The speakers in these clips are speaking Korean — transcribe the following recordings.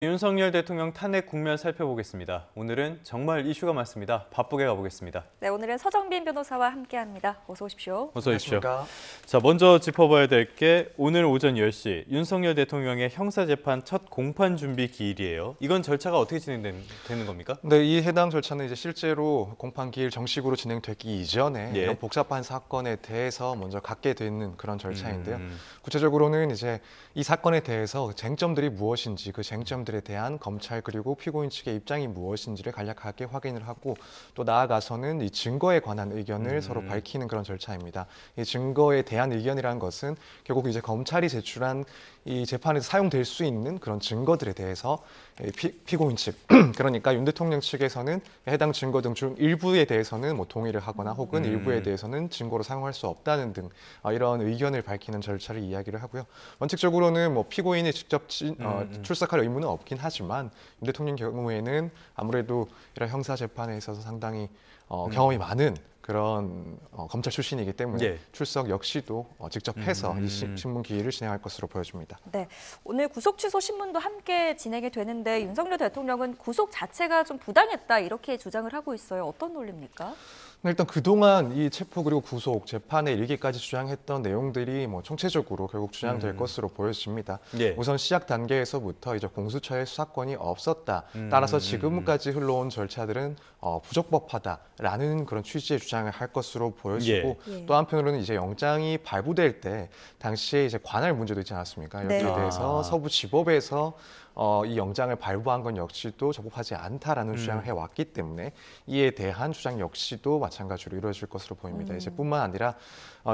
윤석열 대통령 탄핵 국면 살펴보겠습니다. 오늘은 정말 이슈가 많습니다. 바쁘게 가보겠습니다. 네, 오늘은 서정빈 변호사와 함께합니다. 어서 오십시오. 어서 오십시오. 안녕하십니까? 자, 먼저 짚어봐야 될 게 오늘 오전 10시 윤석열 대통령의 형사재판 첫 공판 준비 기일이에요. 이건 절차가 어떻게 진행되는 겁니까? 네, 이 해당 절차는 이제 실제로 공판 기일 정식으로 진행되기 이전에 예. 이런 복잡한 사건에 대해서 먼저 갖게 되는 그런 절차인데요. 구체적으로는 이제 이 사건에 대해서 쟁점들이 무엇인지, 그 쟁점들에 대한 검찰 그리고 피고인 측의 입장이 무엇인지를 간략하게 확인을 하고, 또 나아가서는 이 증거에 관한 의견을 서로 밝히는 그런 절차입니다. 이 증거에 대한 의견이라는 것은 결국 이제 검찰이 제출한 이 재판에서 사용될 수 있는 그런 증거들에 대해서 피고인 측, 그러니까 윤 대통령 측에서는 해당 증거 등 중 일부에 대해서는 뭐 동의를 하거나 혹은 일부에 대해서는 증거로 사용할 수 없다는 등 이런 의견을 밝히는 절차를 이야기를 하고요. 원칙적으로는 뭐 피고인이 직접 출석할 의무는 없긴 하지만 윤 대통령 경우에는 아무래도 이런 형사 재판에 있어서 상당히 경험이 많은 그런 검찰 출신이기 때문에 예. 출석 역시도 직접 해서 이 신문 기일을 진행할 것으로 보여집니다. 네, 오늘 구속 취소 신문도 함께 진행이 되는데 윤석열 대통령은 구속 자체가 좀 부당했다 이렇게 주장을 하고 있어요. 어떤 논리입니까? 일단 그동안 이 체포 그리고 구속 재판에 이르기까지 주장했던 내용들이 뭐 총체적으로 결국 주장될 것으로 보여집니다. 예. 우선 시작 단계에서부터 이제 공수처의 수사권이 없었다. 따라서 지금까지 흘러온 절차들은 부적법하다라는 그런 취지의 주장을 할 것으로 보여지고, 예. 또 한편으로는 이제 영장이 발부될 때 당시에 이제 관할 문제도 있지 않았습니까? 여기에 네. 대해서 서부지법에서 이 영장을 발부한 건 역시도 적법하지 않다라는 주장을 해왔기 때문에 이에 대한 주장 역시도 마찬가지로 이루어질 것으로 보입니다. 이제 뿐만 아니라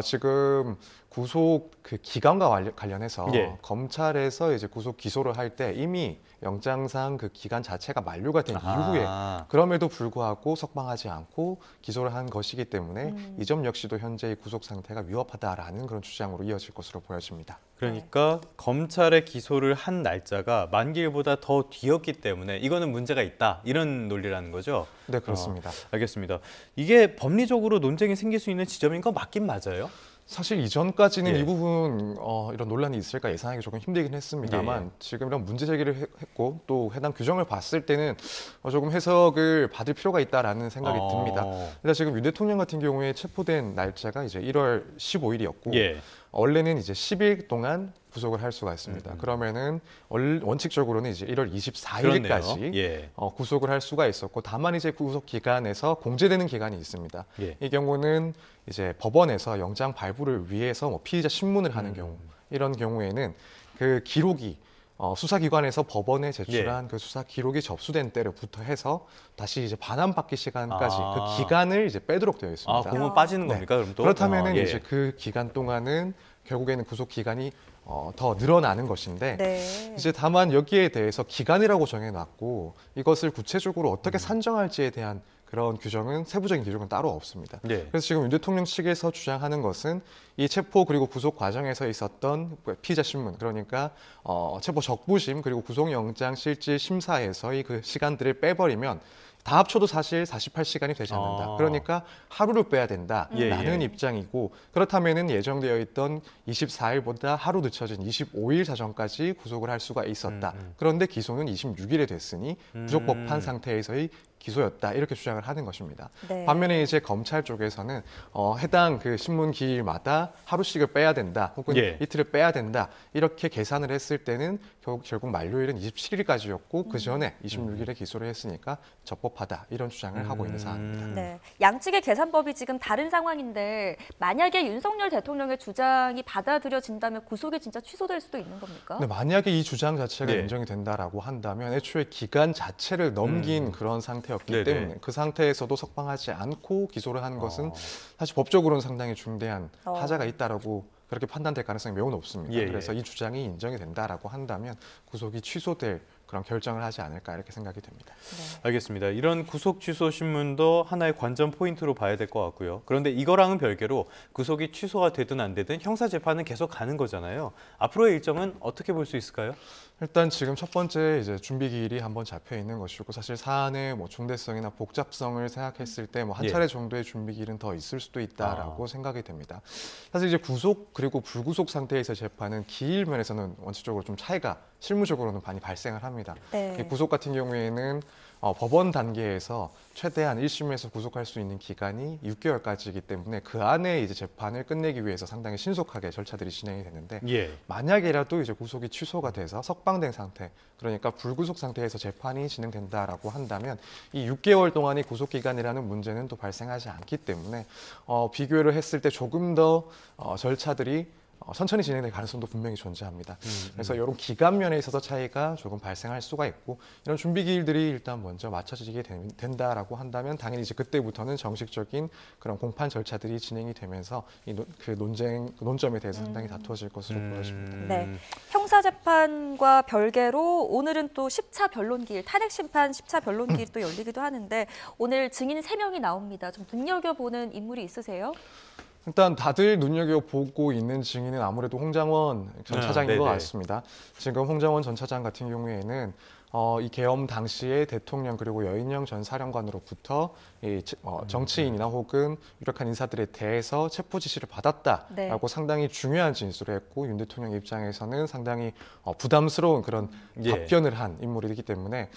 지금 구속 그 기간과 관련해서 예. 검찰에서 이제 구속 기소를 할 때 이미 영장상 그 기간 자체가 만료가 된 이후에 그럼에도 불구하고 석방하지 않고 기소를 한 것이기 때문에 이 점 역시도 현재의 구속 상태가 위협하다라는 그런 주장으로 이어질 것으로 보여집니다. 그러니까 검찰의 기소를 한 날짜가 만기일보다 더 뒤였기 때문에 이거는 문제가 있다. 이런 논리라는 거죠? 네, 그렇습니다. 알겠습니다. 이게 법리적으로 논쟁이 생길 수 있는 지점인 건 맞긴 맞아요? 사실 이전까지는 예. 이 부분 이런 논란이 있을까 예상하기 조금 힘들긴 했습니다만, 예. 지금 이런 문제 제기를 했고 또 해당 규정을 봤을 때는 조금 해석을 받을 필요가 있다라는 생각이 듭니다. 일단 지금 윤 대통령 같은 경우에 체포된 날짜가 이제 1월 15일이었고 예. 원래는 이제 10일 동안 구속을 할 수가 있습니다. 그러면은 원칙적으로는 이제 1월 24일까지 그렇네요. 예. 구속을 할 수가 있었고, 다만 이제 구속 기간에서 공제되는 기간이 있습니다. 예. 이 경우는 이제 법원에서 영장 발부를 위해서 뭐 피의자 신문을 하는 경우, 이런 경우에는 그 기록이 수사기관에서 법원에 제출한 그 수사 기록이 접수된 때부터 해서 다시 이제 반환받기 시간까지 그 기간을 이제 빼도록 되어 있습니다. 그러면 빠지는 겁니까? 그럼 또? 그렇다면은 예. 이제 그 기간 동안은 결국에는 구속 기간이 더 늘어나는 것인데, 네. 이제 다만 여기에 대해서 기간이라고 정해놨고 이것을 구체적으로 어떻게 산정할지에 대한 그런 규정은, 세부적인 규정은 따로 없습니다. 네. 그래서 지금 윤 대통령 측에서 주장하는 것은 이 체포 그리고 구속 과정에서 있었던 피의자 신문, 그러니까 체포 적부심 그리고 구속영장 실질 심사에서의 그 시간들을 빼버리면 다 합쳐도 사실 48시간이 되지 않는다. 그러니까 하루를 빼야 된다라는 입장이고, 그렇다면은 예정되어 있던 24일보다 하루 늦춰진 25일 사전까지 구속을 할 수가 있었다. 그런데 기소는 26일에 됐으니 부적법한 상태에서의 기소였다, 이렇게 주장을 하는 것입니다. 네. 반면에 이제 검찰 쪽에서는 해당 그 신문 기일마다 하루씩을 빼야 된다, 혹은 예. 이틀을 빼야 된다, 이렇게 계산을 했을 때는 결국 만료일은 27일까지였고 그 전에 26일에 기소를 했으니까 적법하다, 이런 주장을 하고 있는 상황입니다. 네, 양측의 계산법이 지금 다른 상황인데 만약에 윤석열 대통령의 주장이 받아들여진다면 구속이 진짜 취소될 수도 있는 겁니까? 근데 만약에 이 주장 자체가 네. 인정이 된다라고 한다면 애초에 기간 자체를 넘긴 그런 상태였기 네네. 때문에 그 상태에서도 석방하지 않고 기소를 한 것은 사실 법적으로는 상당히 중대한 하자가 있다라고 그렇게 판단될 가능성이 매우 높습니다. 예, 예. 그래서 이 주장이 인정이 된다라고 한다면 구속이 취소될 그런 결정을 하지 않을까, 이렇게 생각이 됩니다. 알겠습니다. 이런 구속 취소 신문도 하나의 관전 포인트로 봐야 될 것 같고요. 그런데 이거랑은 별개로 구속이 취소가 되든 안 되든 형사 재판은 계속 가는 거잖아요. 앞으로의 일정은 어떻게 볼 수 있을까요? 일단 지금 첫 번째 이제 준비 기일이 한번 잡혀 있는 것이고, 사실 사안의 뭐 중대성이나 복잡성을 생각했을 때 뭐 한 차례 정도의 준비 기일은 더 있을 수도 있다라고 생각이 됩니다. 사실 이제 구속 그리고 불구속 상태에서 재판은 기일 면에서는 원칙적으로 좀 차이가 실무적으로는 많이 발생을 합니다. 네. 이 구속 같은 경우에는 법원 단계에서 최대한 1심에서 구속할 수 있는 기간이 6개월까지이기 때문에 그 안에 이제 재판을 끝내기 위해서 상당히 신속하게 절차들이 진행이 되는데 예. 만약이라도 이제 구속이 취소가 돼서 석방된 상태, 그러니까 불구속 상태에서 재판이 진행된다라고 한다면 이 6개월 동안의 구속 기간이라는 문제는 또 발생하지 않기 때문에 비교를 했을 때 조금 더 절차들이 천천히 진행될 가능성도 분명히 존재합니다. 그래서 이런 기간 면에 있어서 차이가 조금 발생할 수가 있고 이런 준비 기일들이 일단 먼저 맞춰지게 된다라고 한다면 당연히 이제 그때부터는 정식적인 그런 공판 절차들이 진행이 되면서 그 논점에 대해서 상당히 다투어질 것으로 보여집니다. 네. 형사재판과 별개로 오늘은 또 10차 변론기일, 탄핵심판 10차 변론기일 또 열리기도 하는데 오늘 증인 3명이 나옵니다. 좀 눈여겨보는 인물이 있으세요? 일단 다들 눈여겨보고 있는 증인은 아무래도 홍장원 전 차장인 것 네네. 같습니다. 지금 홍장원 전 차장 같은 경우에는 이 계엄 당시에 대통령 그리고 여인영 전 사령관으로부터 정치인이나 혹은 유력한 인사들에 대해서 체포 지시를 받았다라고 네. 상당히 중요한 진술을 했고 윤 대통령 입장에서는 상당히 부담스러운 그런 예. 답변을 한 인물이기 때문에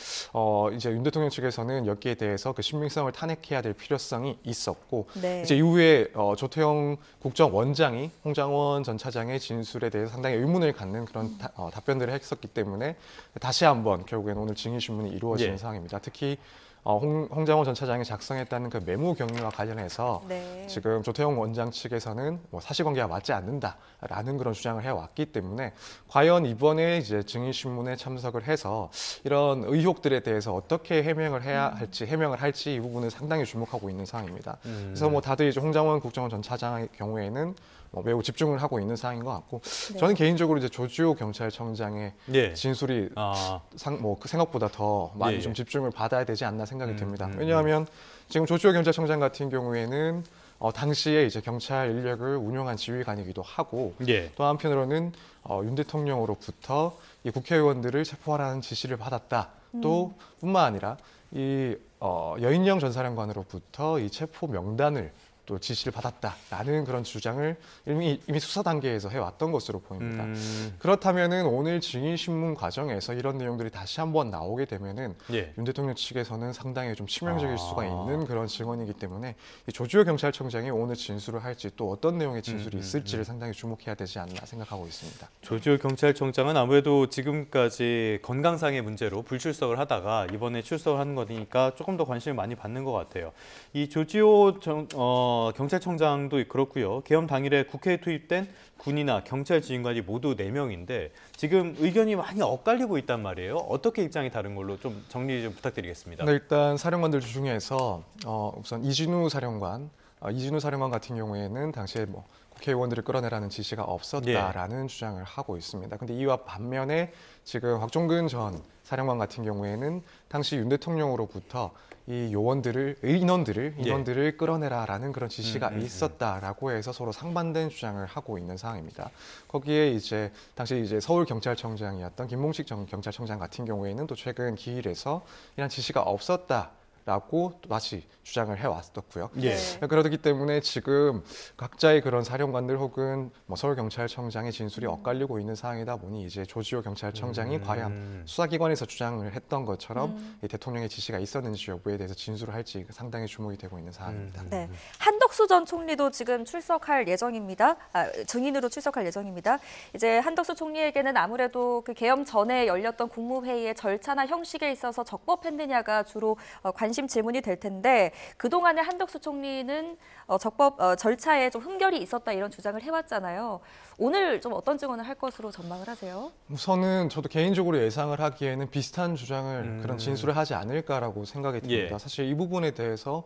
이제 윤 대통령 측에서는 여기에 대해서 그 신빙성을 탄핵해야 될 필요성이 있었고 네. 이제 이후에 조태영 국정원장이 홍장원 전 차장의 진술에 대해서 상당히 의문을 갖는 그런 답변들을 했었기 때문에 다시 한번 결국에는 오늘 증인 신문이 이루어지는 예. 상황입니다. 특히 홍장원 전 차장이 작성했다는 그 메모 경위와 관련해서 네. 지금 조태영 원장 측에서는 사실관계가 맞지 않는다라는 그런 주장을 해왔기 때문에 과연 이번에 이제 증인 신문에 참석을 해서 이런 의혹들에 대해서 어떻게 해명을 할지 이 부분을 상당히 주목하고 있는 상황입니다. 그래서 다들 이제 홍장원 국정원 전 차장의 경우에는 매우 집중을 하고 있는 상황인 것 같고 네. 저는 개인적으로 이제 조지호 경찰청장의 예. 진술이 아, 생각보다 더 많이 예, 좀 예. 집중을 받아야 되지 않나 생각이 듭니다. 왜냐하면 지금 조지호 경찰청장 같은 경우에는 당시에 이제 경찰 인력을 운영한 지휘관이기도 하고 예. 또 한편으로는 윤 대통령으로부터 이 국회의원들을 체포하라는 지시를 받았다. 또 뿐만 아니라 이 여인영 전 사령관으로부터 이 체포 명단을 또 지시를 받았다라는 그런 주장을 이미 수사 단계에서 해왔던 것으로 보입니다. 그렇다면은 오늘 증인 신문 과정에서 이런 내용들이 다시 한번 나오게 되면은 예. 윤 대통령 측에서는 상당히 좀 치명적일 수가 있는 그런 증언이기 때문에 이 조지호 경찰청장이 오늘 진술을 할지 또 어떤 내용의 진술이 있을지를 상당히 주목해야 되지 않나 생각하고 있습니다. 조지호 경찰청장은 아무래도 지금까지 건강상의 문제로 불출석을 하다가 이번에 출석을 하는 거니까 조금 더 관심을 많이 받는 것 같아요. 이 조지호 경찰청장도 그렇고요. 계엄 당일에 국회에 투입된 군이나 경찰 지휘관이 모두 4명인데 지금 의견이 많이 엇갈리고 있단 말이에요. 어떻게 입장이 다른 걸로 좀 정리 좀 부탁드리겠습니다. 네, 일단 사령관들 중에서 우선 이진우 사령관 같은 경우에는 당시에 국회의원들을 끌어내라는 지시가 없었다라는 주장을 하고 있습니다. 근데 이와 반면에 지금 곽종근 전 사령관 같은 경우에는 당시 윤 대통령으로부터 이 인원들을 끌어내라라는 그런 지시가 있었다라고 해서 서로 상반된 주장을 하고 있는 상황입니다. 거기에 이제 당시 이제 서울 경찰청장이었던 김몽식 전 경찰청장 같은 경우에는 또 최근 기일에서 이런 지시가 없었다라고 또 다시 주장을 해왔었고요. 예. 그렇기 때문에 지금 각자의 그런 사령관들 혹은 서울경찰청장의 진술이 엇갈리고 있는 상황이다 보니 이제 조지호 경찰청장이 과연 수사기관에서 주장을 했던 것처럼 이 대통령의 지시가 있었는지 여부에 대해서 진술을 할지 상당히 주목이 되고 있는 상황입니다. 네. 한덕수 전 총리도 지금 출석할 예정입니다. 증인으로 출석할 예정입니다. 이제 한덕수 총리에게는 아무래도 그 계엄 전에 열렸던 국무회의의 절차나 형식에 있어서 적법했느냐가 주로 관심 질문이 될 텐데 그동안에 한덕수 총리는 절차에 좀 흠결이 있었다 이런 주장을 해왔잖아요. 오늘 좀 어떤 증언을 할 것으로 전망을 하세요? 우선은 저도 개인적으로 예상을 하기에는 비슷한 주장을 그런 진술을 하지 않을까라고 생각이 듭니다. 예. 사실 이 부분에 대해서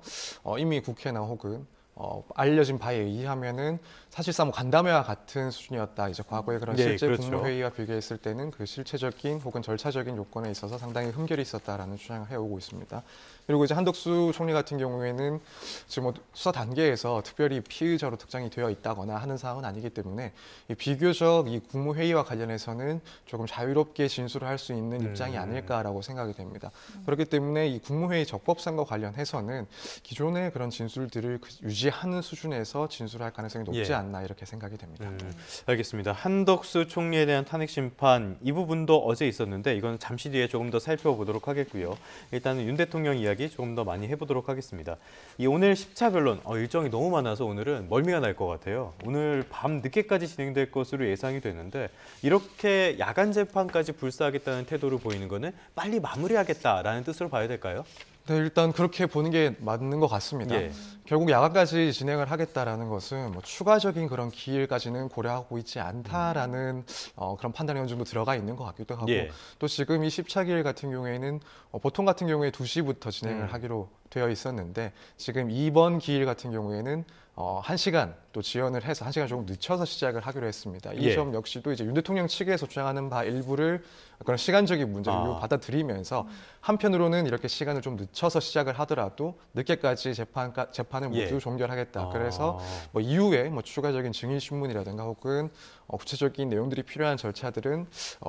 이미 국회나 혹은 알려진 바에 의하면은 사실상 간담회와 같은 수준이었다. 이제 과거에 그런 네, 실제 그렇죠. 국무회의와 비교했을 때는 그 실체적인 혹은 절차적인 요건에 있어서 상당히 흠결이 있었다라는 주장을 해오고 있습니다. 그리고 이제 한덕수 총리 같은 경우에는 지금 수사 단계에서 특별히 피의자로 특정이 되어 있다거나 하는 사항은 아니기 때문에 비교적 이 국무회의와 관련해서는 조금 자유롭게 진술을 할 수 있는 입장이 아닐까라고 생각이 됩니다. 그렇기 때문에 이 국무회의 적법성과 관련해서는 기존의 그런 진술들을 유지하는 수준에서 진술할 가능성이 높지 예. 않나 이렇게 생각이 됩니다. 알겠습니다. 한덕수 총리에 대한 탄핵 심판 이 부분도 어제 있었는데 이건 잠시 뒤에 조금 더 살펴보도록 하겠고요. 일단은 윤 대통령 이야기 조금 더 많이 해보도록 하겠습니다. 이 오늘 10차 변론 일정이 너무 많아서 오늘은 멀미가 날 것 같아요. 오늘 밤 늦게까지 진행될 것으로 예상이 되는데 이렇게 야간 재판까지 불사하겠다는 태도를 보이는 거는 빨리 마무리하겠다라는 뜻으로 봐야 될까요? 네, 일단 그렇게 보는 게 맞는 것 같습니다. 예. 결국 야간까지 진행을 하겠다라는 것은 뭐 추가적인 그런 기일까지는 고려하고 있지 않다라는 그런 판단이 어느 정도 들어가 있는 것 같기도 하고 예. 또 지금 이 10차 기일 같은 경우에는 보통 같은 경우에 2시부터 진행을 하기로 되어 있었는데 지금 이번 기일 같은 경우에는 1시간 또 지연을 해서 1시간 조금 늦춰서 시작을 하기로 했습니다. 이 예. 점 역시도 이제 윤 대통령 측에서 주장하는 바 일부를 그런 시간적인 문제로 받아들이면서 한편으로는 이렇게 시간을 좀 늦춰서 시작을 하더라도 늦게까지 재판을 모두 예. 종결하겠다. 그래서 뭐 이후에 뭐 추가적인 증인 신문이라든가 혹은 구체적인 내용들이 필요한 절차들은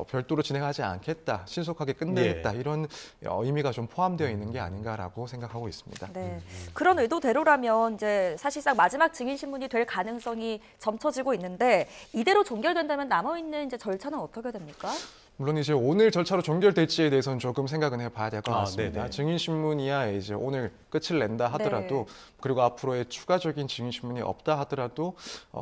별도로 진행하지 않겠다, 신속하게 끝내겠다 예. 이런 의미가 좀 포함되어 있는 게 아닌가라고 생각하고 있습니다. 네. 그런 의도대로라면 이제 사실상 마지막 증인 신문이 될 가능성이 점쳐지고 있는데 이대로 종결된다면 남아 있는 이제 절차는 어떻게 됩니까? 물론 이제 오늘 절차로 종결될지에 대해서는 조금 생각은 해봐야 될 것 같습니다. 네네. 증인 신문이야 이제 오늘 끝을 낸다 하더라도 네. 그리고 앞으로의 추가적인 증인 신문이 없다 하더라도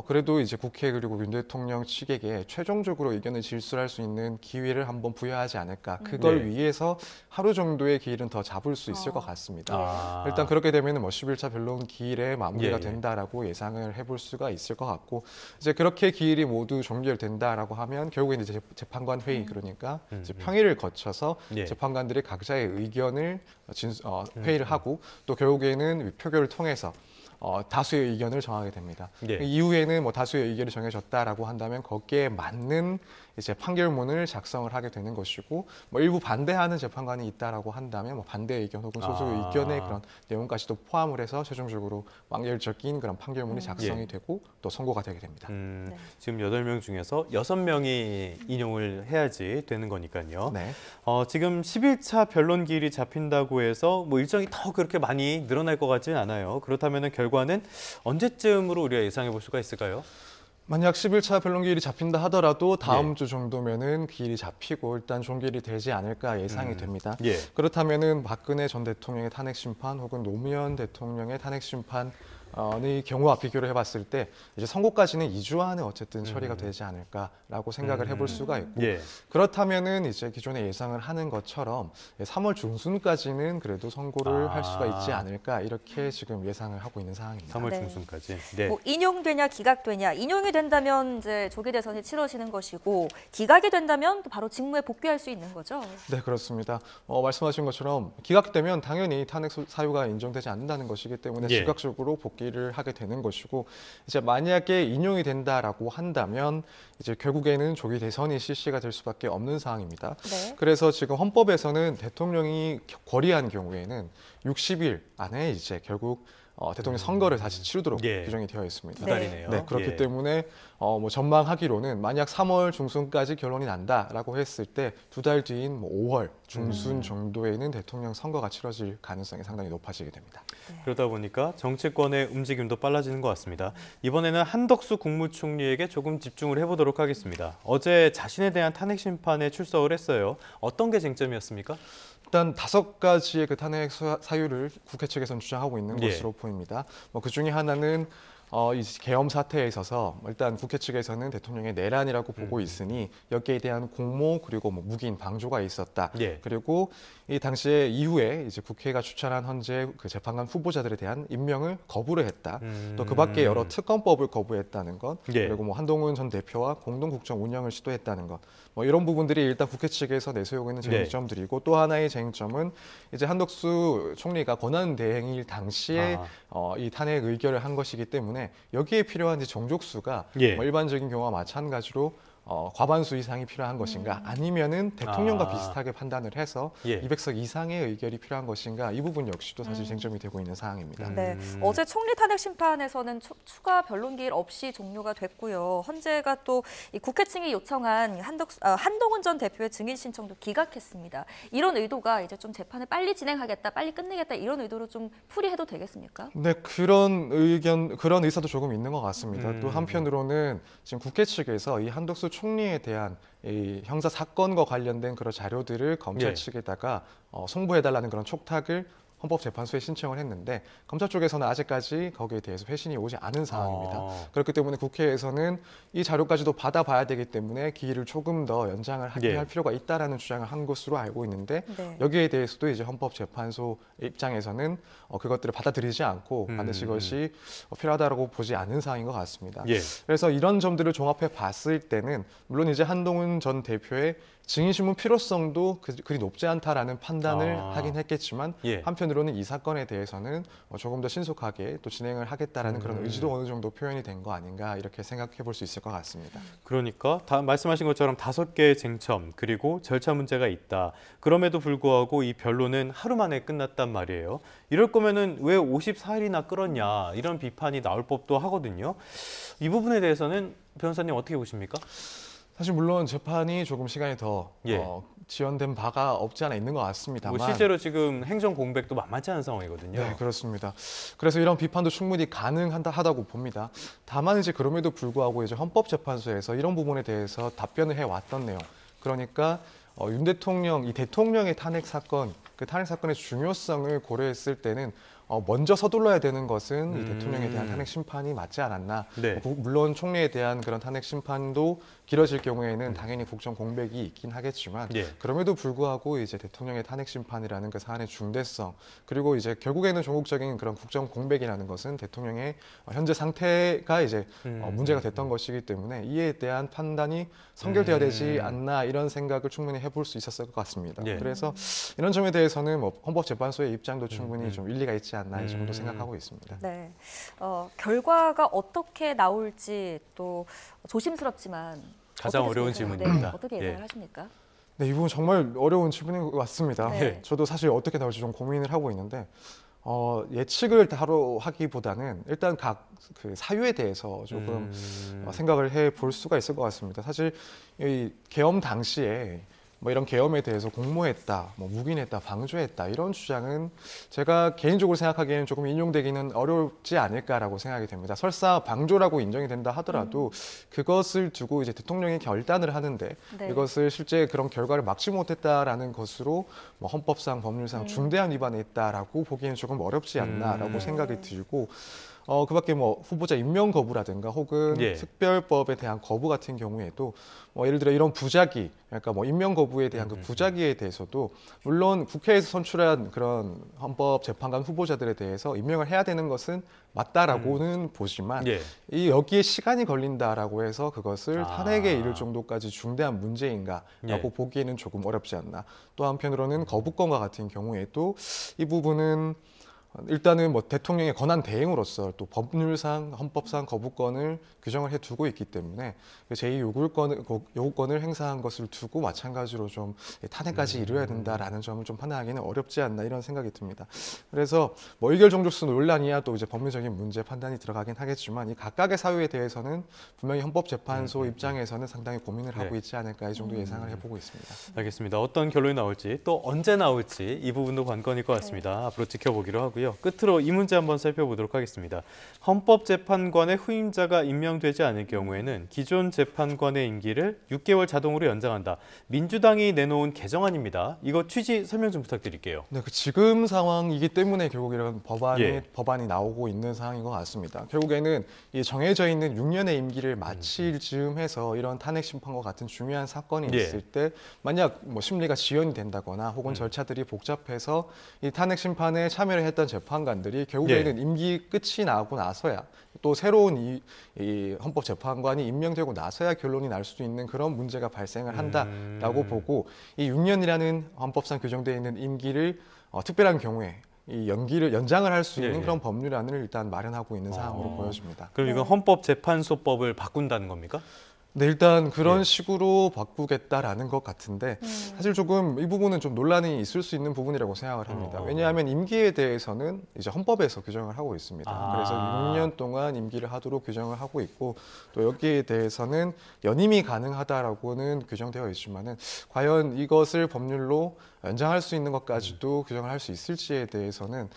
그래도 이제 국회 그리고 윤 대통령 측에게 최종적으로 의견을 질술할 수 있는 기회를 한번 부여하지 않을까. 그걸 네. 위해서 하루 정도의 기일은 더 잡을 수 있을 것 같습니다. 일단 그렇게 되면 뭐 10일차 변론 기일에 마무리가 예. 된다라고 예상을 해볼 수가 있을 것 같고 이제 그렇게 기일이 모두 종결된다라고 하면 결국에는 이제 재판관 회의 그러니까 이제 평일을 거쳐서 예. 재판관들이 각자의 의견을 회의를 하고 또 결국에는 표결을 통해서 다수의 의견을 정하게 됩니다. 예. 이후에는 뭐 다수의 의견이 정해졌다라고 한다면 거기에 맞는 이제 판결문을 작성을 하게 되는 것이고 뭐 일부 반대하는 재판관이 있다라고 한다면 뭐 반대 의견 혹은 소수 의견의 그런 내용까지도 포함을 해서 최종적으로 완결적인 그런 판결문이 작성이 예. 되고 또 선고가 되게 됩니다. 네. 지금 8명 중에서 6명이 인용을 해야지 되는 거니까요. 네. 지금 11차 변론 기일이 잡힌다고 해서 뭐 일정이 더 그렇게 많이 늘어날 것 같지는 않아요. 그렇다면 결과는 언제쯤으로 우리가 예상해 볼 수가 있을까요? 만약 11차 변론기일이 잡힌다 하더라도 다음 예. 주 정도면은 기일이 잡히고 일단 종결이 되지 않을까 예상이 됩니다. 예. 그렇다면은 박근혜 전 대통령의 탄핵 심판 혹은 노무현 대통령의 탄핵 심판의 경우와 비교를 해봤을 때 이제 선고까지는 2주 안에 어쨌든 처리가 되지 않을까라고 생각을 해볼 수가 있고 예. 그렇다면은 이제 기존에 예상을 하는 것처럼 3월 중순까지는 그래도 선고를 할 수가 있지 않을까 이렇게 지금 예상을 하고 있는 상황입니다. 3월 네. 중순까지. 네. 뭐 인용되냐 기각되냐. 인용이 된다면 이제 조기 대선이 치러지는 것이고 기각이 된다면 또 바로 직무에 복귀할 수 있는 거죠. 네, 그렇습니다. 말씀하신 것처럼 기각되면 당연히 탄핵 사유가 인정되지 않는다는 것이기 때문에 예. 즉각적으로 복귀를 하게 되는 것이고 이제 만약에 인용이 된다라고 한다면 이제 결국에는 조기 대선이 실시가 될 수밖에 없는 상황입니다. 네. 그래서 지금 헌법에서는 대통령이 거리한 경우에는 60일 안에 이제 결국 대통령 선거를 다시 치르도록 예. 규정이 되어 있습니다. 두 달이네요. 네, 그렇기 예. 때문에 뭐 전망하기로는 만약 3월 중순까지 결론이 난다라고 했을 때 2달 뒤인 뭐 5월 중순 정도에는 대통령 선거가 치러질 가능성이 상당히 높아지게 됩니다. 그러다 보니까 정치권의 움직임도 빨라지는 것 같습니다. 이번에는 한덕수 국무총리에게 조금 집중을 해보도록 하겠습니다. 어제 자신에 대한 탄핵 심판에 출석을 했어요. 어떤 게 쟁점이었습니까? 일단 5가지의 그 탄핵 사유를 국회 측에서는 주장하고 있는 예. 것으로 보입니다. 그 중에 하나는 이 계엄 사태에 있어서 일단 국회 측에서는 대통령의 내란이라고 보고 있으니 여기에 대한 공모 그리고 뭐 묵인 방조가 있었다. 예. 그리고 이 당시에 이후에 이제 국회가 추천한 헌재 그 재판관 후보자들에 대한 임명을 거부를 했다. 또 그밖에 여러 특검법을 거부했다는 것, 예. 그리고 뭐 한동훈 전 대표와 공동국정 운영을 시도했다는 것, 뭐 이런 부분들이 일단 국회 측에서 내세우고 있는 네. 쟁점들이고 또 하나의 쟁점은 이제 한덕수 총리가 권한대행일 당시에 이 탄핵 의결을 한 것이기 때문에 여기에 필요한 이제 정족수가 예. 뭐 일반적인 경우와 마찬가지로 과반수 이상이 필요한 것인가 아니면은 대통령과 아. 비슷하게 판단을 해서 예. 200석 이상의 의결이 필요한 것인가 이 부분 역시도 사실 쟁점이 되고 있는 사항입니다. 네, 어제 총리 탄핵 심판에서는 추가 변론 기일 없이 종료가 됐고요. 헌재가 또 이 국회 측이 요청한 한동훈 전 대표의 증인 신청도 기각했습니다. 이런 의도가 이제 좀 재판을 빨리 진행하겠다, 빨리 끝내겠다 이런 의도로 좀 풀이해도 되겠습니까? 네, 그런 의사도 조금 있는 것 같습니다. 또 한편으로는 지금 국회 측에서 이 한덕수 총리에 대한 이 형사 사건과 관련된 그런 자료들을 검찰 예. 측에다가 송부해달라는 그런 촉탁을 헌법재판소에 신청을 했는데 검찰 쪽에서는 아직까지 거기에 대해서 회신이 오지 않은 상황입니다. 그렇기 때문에 국회에서는 이 자료까지도 받아봐야 되기 때문에 기일을 조금 더 연장을 예. 할 필요가 있다라는 주장을 한 것으로 알고 있는데 네. 여기에 대해서도 이제 헌법재판소 입장에서는 그것들을 받아들이지 않고 반드시 이것이 필요하다고 보지 않는 상황인 것 같습니다. 예. 그래서 이런 점들을 종합해 봤을 때는 물론 이제 한동훈 전 대표의 증인신문 필요성도 그리 높지 않다라는 판단을 하긴 했겠지만 예. 한편으로는 이 사건에 대해서는 조금 더 신속하게 또 진행을 하겠다라는 그런 의지도 어느 정도 표현이 된 거 아닌가 이렇게 생각해 볼 수 있을 것 같습니다. 그러니까 말씀하신 것처럼 5개의 쟁점 그리고 절차 문제가 있다. 그럼에도 불구하고 이 변론은 하루 만에 끝났단 말이에요. 이럴 거면은 왜 54일이나 끌었냐 이런 비판이 나올 법도 하거든요. 이 부분에 대해서는 변호사님 어떻게 보십니까? 사실 물론 재판이 조금 시간이 더 예. 지연된 바가 없지 않아 있는 것 같습니다만 뭐 실제로 지금 행정 공백도 만만치 않은 상황이거든요. 네, 그렇습니다. 그래서 이런 비판도 충분히 가능하다고 봅니다. 다만 이제 그럼에도 불구하고 이제 헌법재판소에서 이런 부분에 대해서 답변을 해왔던 내용. 그러니까 윤 대통령, 이 대통령의 탄핵 사건, 그 탄핵 사건의 중요성을 고려했을 때는 먼저 서둘러야 되는 것은 이 대통령에 대한 탄핵 심판이 맞지 않았나. 네. 물론 총리에 대한 그런 탄핵 심판도 길어질 경우에는 당연히 국정 공백이 있긴 하겠지만 예. 그럼에도 불구하고 이제 대통령의 탄핵 심판이라는 그 사안의 중대성 그리고 이제 결국에는 종국적인 그런 국정 공백이라는 것은 대통령의 현재 상태가 이제 문제가 됐던 것이기 때문에 이에 대한 판단이 선결돼야 되지 않나 이런 생각을 충분히 해볼 수 있었을 것 같습니다. 예. 그래서 이런 점에 대해서는 뭐 헌법재판소의 입장도 충분히 좀 일리가 있지 않나 이 정도 생각하고 있습니다. 네, 결과가 어떻게 나올지 또 조심스럽지만 가장 어떻게 어려운 생각하세요? 질문입니다. 네, 어떻게 예. 예상을 하십니까? 네, 이 부분 정말 어려운 질문인 것 같습니다. 네. 저도 사실 어떻게 나올지 좀 고민을 하고 있는데 예측을 바로 하기보다는 일단 각 그 사유에 대해서 조금 생각을 해볼 수가 있을 것 같습니다. 사실 이 계엄 당시에 뭐 이런 계엄에 대해서 공모했다, 뭐 묵인했다, 방조했다 이런 주장은 제가 개인적으로 생각하기에는 조금 인용되기는 어렵지 않을까라고 생각이 됩니다. 설사 방조라고 인정이 된다 하더라도 그것을 두고 이제 대통령이 결단을 하는데 네. 이것을 실제 그런 결과를 막지 못했다라는 것으로 뭐 헌법상 법률상 중대한 위반이 있다라고 보기에는 조금 어렵지 않나라고 생각이 들고. 그밖에 뭐 후보자 임명 거부라든가 혹은 예. 특별법에 대한 거부 같은 경우에도 뭐 예를 들어 이런 부작위, 그러니까 뭐 임명 거부에 대한 그 부작위에 대해서도 물론 국회에서 선출한 그런 헌법재판관 후보자들에 대해서 임명을 해야 되는 것은 맞다라고는 보지만 예. 이 여기에 시간이 걸린다라고 해서 그것을 아. 탄핵에 이를 정도까지 중대한 문제인가라고 예. 보기에는 조금 어렵지 않나. 또 한편으로는 거부권과 같은 경우에도 이 부분은 일단은 뭐 대통령의 권한 대행으로서 또 법률상 헌법상 거부권을 규정을 해두고 있기 때문에 제2 요구권을 행사한 것을 두고 마찬가지로 좀 탄핵까지 이루어야 된다라는 점을 좀 판단하기는 어렵지 않나 이런 생각이 듭니다. 그래서 뭐 의결 정족수 논란이야 또 이제 법률적인 문제 판단이 들어가긴 하겠지만 이 각각의 사유에 대해서는 분명히 헌법재판소 입장에서는 상당히 고민을 하고 네. 있지 않을까 이 정도 예상을 해보고 있습니다. 알겠습니다. 어떤 결론이 나올지 또 언제 나올지 이 부분도 관건일 것 같습니다. 앞으로 지켜보기로 하고요. 끝으로 이 문제 한번 살펴보도록 하겠습니다. 헌법재판관의 후임자가 임명되지 않을 경우에는 기존 재판관의 임기를 6개월 자동으로 연장한다. 민주당이 내놓은 개정안입니다. 이거 취지 설명 좀 부탁드릴게요. 네, 그 지금 상황이기 때문에 결국 이런 예. 법안이 나오고 있는 상황인 것 같습니다. 결국에는 이 정해져 있는 6년의 임기를 마칠 즈음해서 이런 탄핵 심판과 같은 중요한 사건이 예. 있을 때 만약 뭐 심리가 지연이 된다거나 혹은 절차들이 복잡해서 이 탄핵 심판에 참여를 했던 재판관들이 결국에는 임기 끝이 나고 나서야 또 새로운 이 헌법재판관이 임명되고 나서야 결론이 날 수도 있는 그런 문제가 발생을 한다라고 보고 이 6년이라는 헌법상 규정되어 있는 임기를 특별한 경우에 이 연장을 할 수 있는 예. 그런 법률안을 일단 마련하고 있는 상황으로 보여집니다. 그럼 이건 헌법재판소법을 바꾼다는 겁니까? 네, 일단 그런 예. 식으로 바꾸겠다라는 것 같은데 사실 조금 이 부분은 좀 논란이 있을 수 있는 부분이라고 생각을 합니다. 왜냐하면 임기에 대해서는 이제 헌법에서 규정을 하고 있습니다. 아. 그래서 6년 동안 임기를 하도록 규정을 하고 있고 또 여기에 대해서는 연임이 가능하다라고는 규정되어 있지만은 과연 이것을 법률로 연장할 수 있는 것까지도 규정을 할 수 있을지에 대해서는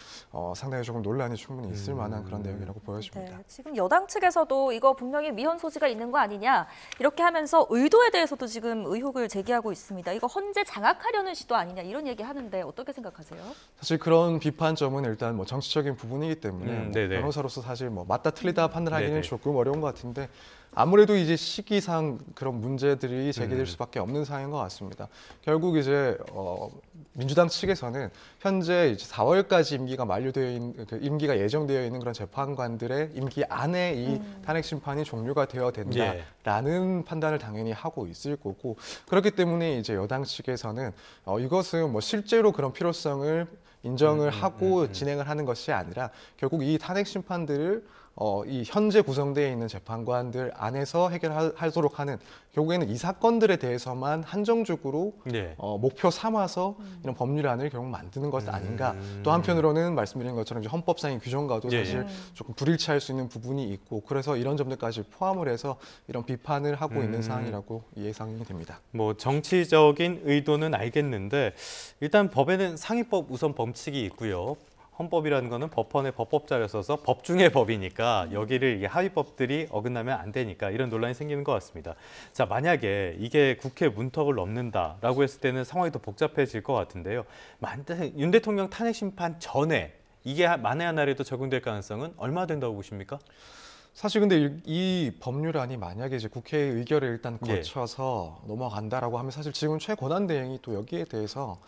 상당히 조금 논란이 충분히 있을 만한 그런 내용이라고 보여집니다. 네, 지금 여당 측에서도 이거 분명히 위헌 소지가 있는 거 아니냐 이렇게 하면서 의도에 대해서도 지금 의혹을 제기하고 있습니다. 이거 헌재 장악하려는 시도 아니냐 이런 얘기 하는데 어떻게 생각하세요? 사실 그런 비판점은 일단 뭐 정치적인 부분이기 때문에 뭐 네네. 변호사로서 사실 뭐 맞다 틀리다 판단하기는 네네. 조금 어려운 것 같은데 아무래도 이제 시기상 그런 문제들이 제기될 수밖에 없는 상황인 것 같습니다. 결국 이제 민주당 측에서는 현재 이제 4월까지 임기가 만료되어 있는 그 임기가 예정되어 있는 그런 재판관들의 임기 안에 이 탄핵 심판이 종료가 되어야 된다라는 판단을 당연히 하고 있을 거고 그렇기 때문에 이제 여당 측에서는 이것은 뭐 실제로 그런 필요성을 인정을 하고 진행을 하는 것이 아니라 결국 이 탄핵 심판들을 이 현재 구성되어 있는 재판관들 안에서 해결하도록 하는 결국에는 이 사건들에 대해서만 한정적으로 네. 목표 삼아서 이런 법률안을 결국 만드는 것 아닌가. 또 한편으로는 말씀드린 것처럼 이제 헌법상의 규정과도 예, 사실 조금 불일치할 수 있는 부분이 있고 그래서 이런 점들까지 포함을 해서 이런 비판을 하고 있는 상황이라고 예상이 됩니다. 뭐 정치적인 의도는 알겠는데 일단 법에는 상위법 우선 범칙이 있고요. 헌법이라는 거는 법헌의 법법자를 써서 법 중의 법이니까 여기를 이게 하위법들이 어긋나면 안 되니까 이런 논란이 생기는 것 같습니다. 자, 만약에 이게 국회 문턱을 넘는다라고 했을 때는 상황이 더 복잡해질 것 같은데요. 윤 대통령 탄핵 심판 전에 이게 만에 하나라도 적용될 가능성은 얼마 된다고 보십니까? 사실 근데 이 법률안이 만약에 이제 국회 의결을 일단 예. 거쳐서 넘어간다라고 하면 사실 지금 최고단 대행이 또 여기에 대해서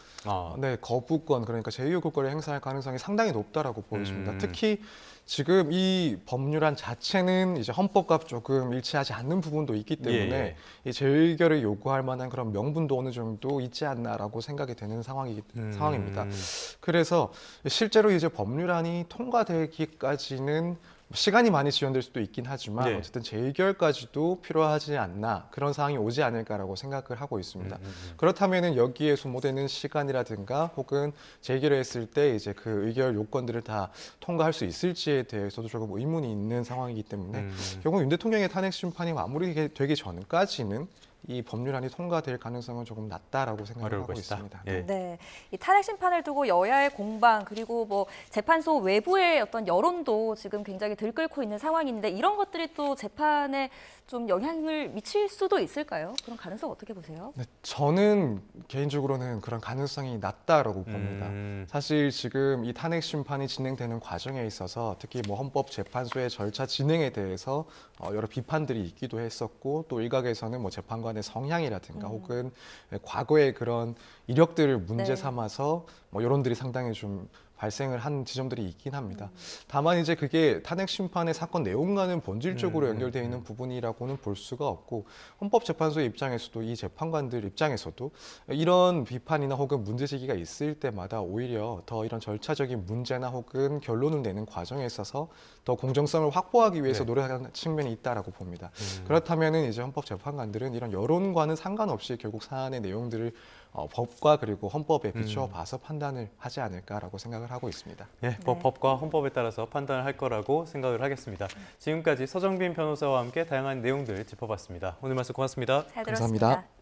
네, 거부권 그러니까 제2요구권을 행사할 가능성이 상당히 높다라고 보여집니다. 특히 지금 이 법률안 자체는 이제 헌법과 조금 일치하지 않는 부분도 있기 때문에 이 제1의결을 요구할 만한 그런 명분도 어느 정도 있지 않나라고 생각이 되는 상황입니다. 그래서 실제로 이제 법률안이 통과되기까지는 시간이 많이 지연될 수도 있긴 하지만 네. 어쨌든 재의결까지도 필요하지 않나 그런 상황이 오지 않을까라고 생각을 하고 있습니다. 그렇다면은 여기에 소모되는 시간이라든가 혹은 재의결을 했을 때 이제 그 의결 요건들을 다 통과할 수 있을지에 대해서도 조금 의문이 있는 상황이기 때문에 결국 윤 대통령의 탄핵 심판이 마무리되기 전까지는 이 법률안이 통과될 가능성은 조금 낮다라고 생각을 하고 것이다. 있습니다. 예. 네, 이 탄핵 심판을 두고 여야의 공방 그리고 뭐 재판소 외부의 어떤 여론도 지금 굉장히 들끓고 있는 상황인데 이런 것들이 또 재판에 좀 영향을 미칠 수도 있을까요? 그런 가능성 어떻게 보세요? 네, 저는 개인적으로는 그런 가능성이 낮다라고 봅니다. 사실 지금 이 탄핵 심판이 진행되는 과정에 있어서 특히 뭐 헌법재판소의 절차 진행에 대해서 여러 비판들이 있기도 했었고 또 일각에서는 뭐 재판관의 성향이라든가 혹은 과거의 그런 이력들을 문제 삼아서 뭐 여론들이 상당히 좀 발생을 한 지점들이 있긴 합니다. 다만 이제 그게 탄핵 심판의 사건 내용과는 본질적으로 연결되어 있는 부분이라고는 볼 수가 없고 헌법재판소의 입장에서도 이 재판관들 입장에서도 이런 비판이나 혹은 문제 제기가 있을 때마다 오히려 더 이런 절차적인 문제나 혹은 결론을 내는 과정에 있어서 더 공정성을 확보하기 위해서 노력하는 측면이 있다라고 봅니다. 그렇다면은 이제 헌법재판관들은 이런 여론과는 상관없이 결국 사안의 내용들을 법과 그리고 헌법에 비추어 봐서 판단을 하지 않을까라고 생각을 하고 있습니다. 예, 법과 헌법에 따라서 판단을 할 거라고 생각을 하겠습니다. 지금까지 서정빈 변호사와 함께 다양한 내용들 짚어봤습니다. 오늘 말씀 고맙습니다. 잘 감사합니다. 들었습니다.